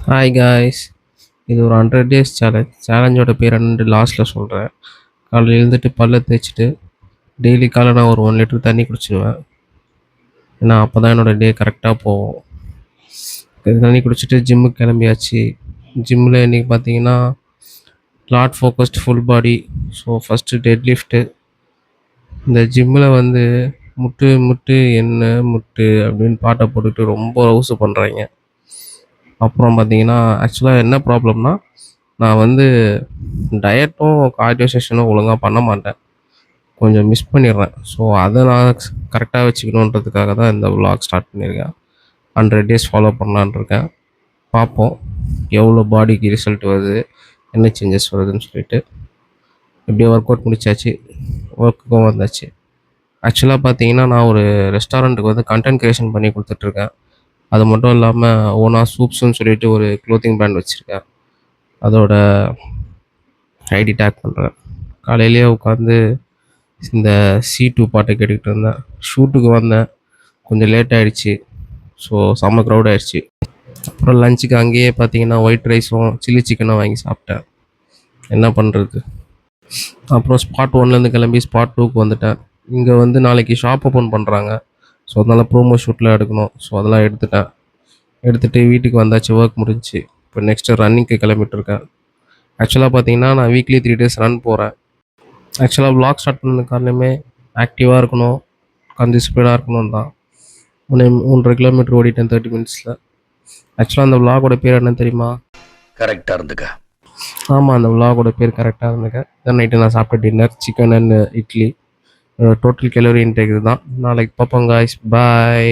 Hi guys. இது ஒரு 100 days challenge. சேலஞ்சோட பேர் என்னன்னு லாஸ்ட்டில் சொல்கிறேன். காலையில் எழுந்துட்டு பல்ல தேய்ச்சிட்டு டெய்லி காலை நான் ஒரு 1 லிட்டர் தண்ணி குடிச்சிடுவேன். ஏன்னா அப்போ தான் என்னோடய டே கரெக்டாக போகும். தண்ணி குடிச்சிட்டு ஜிம்முக்கு கிளம்பியாச்சு. ஜிம்மில் இன்றைக்கி பார்த்தீங்கன்னா lot focused full body. So first dead lift. இந்த ஜிம்மில் வந்து முட்டு முட்டு என்ன முட்டு அப்படின்னு பாட்டை போட்டுட்டு ரொம்ப ரவுசு பண்ணுறாங்க. அப்புறம் பார்த்தீங்கன்னா ஆக்சுவலாக என்ன ப்ராப்ளம்னா, நான் வந்து டயட்டும் கார்டியோ செஷனும் ஒழுங்கா பண்ண மாட்டேன். கொஞ்சம் மிஸ் பண்ணிடுறேன். ஸோ அதை நான் கரெக்டாக வச்சுக்கணுன்றதுக்காக தான் இந்த விலாக் ஸ்டார்ட் பண்ணியிருக்கேன். 100 டேஸ் ஃபாலோ பண்ணலான்னு இருக்கேன். பார்ப்போம் எவ்வளோ பாடிக்கு ரிசல்ட் வருது, என்ன சேஞ்சஸ் வருதுன்னு சொல்லிட்டு. எப்படியோ ஒர்க் அவுட் முடிச்சாச்சு, ஒர்க்குக்கும் வந்தாச்சு. ஆக்சுவலாக பார்த்தீங்கன்னா நான் ஒரு ரெஸ்டாரண்ட்டுக்கு வந்து கண்டென்ட் க்ரியேஷன் பண்ணி கொடுத்துட்ருக்கேன். அது மட்டும் இல்லாமல் ஓனா சூப்ஸ்ன்னு சொல்லிட்டு ஒரு க்ளோத்திங் பிராண்ட் வச்சுருக்கேன். அதோட ஐடி டேக் பண்ணுறேன். காலையிலேயே உட்காந்து இந்த C2 பாட்டை கேட்டுக்கிட்டு இருந்தேன். ஷூட்டுக்கு வந்தேன், கொஞ்சம் லேட் ஆகிடுச்சு. ஸோ செம்ம க்ரௌட் ஆகிடுச்சு. அப்புறம் லஞ்சுக்கு அங்கேயே பார்த்தீங்கன்னா ஒயிட் ரைஸும் சில்லி சிக்கனும் வாங்கி சாப்பிட்டேன். என்ன பண்ணுறது. அப்புறம் ஸ்பாட் 1லேருந்து கிளம்பி ஸ்பாட் 2க்கு வந்துட்டேன். இங்கே வந்து நாளைக்கு ஷாப் ஓப்பன் பண்ணுறாங்க. ஸோ அதனால் ப்ரோமோ ஷூட்லாம் எடுக்கணும். ஸோ அதெல்லாம் எடுத்துகிட்டு வீட்டுக்கு வந்தாச்சு. ஒர்க் முடிஞ்சிச்சு. இப்போ நெக்ஸ்ட்டு ரன்னிங்க்கு கிளம்பிட்டுருக்கேன். ஆக்சுவலாக பார்த்தீங்கன்னா நான் வீக்லி 3 டேஸ் ரன் போகிறேன். ஆக்சுவலாக விலாக் ஸ்டார்ட் பண்ணது காரணமே ஆக்டிவாக இருக்கணும், கன்சிஸ்டண்டாக இருக்கணும் தான். 3.5 கிலோமீட்டர் ஓடிட்டேன் 30 மினிட்ஸில். ஆக்சுவலாக அந்த விலாகோட பேர் என்ன தெரியுமா? கரெக்டாக இருந்துக்க. ஆமாம், அந்த விலாகோட பேர் கரெக்டாக இருந்துக்க. தென் நைட்டு நான் சாப்பிட்ட dinner chicken and idli. Total calorie intake இது தான். நாளைக்கு பார்ப்போம் காய்ஸ். பாய்.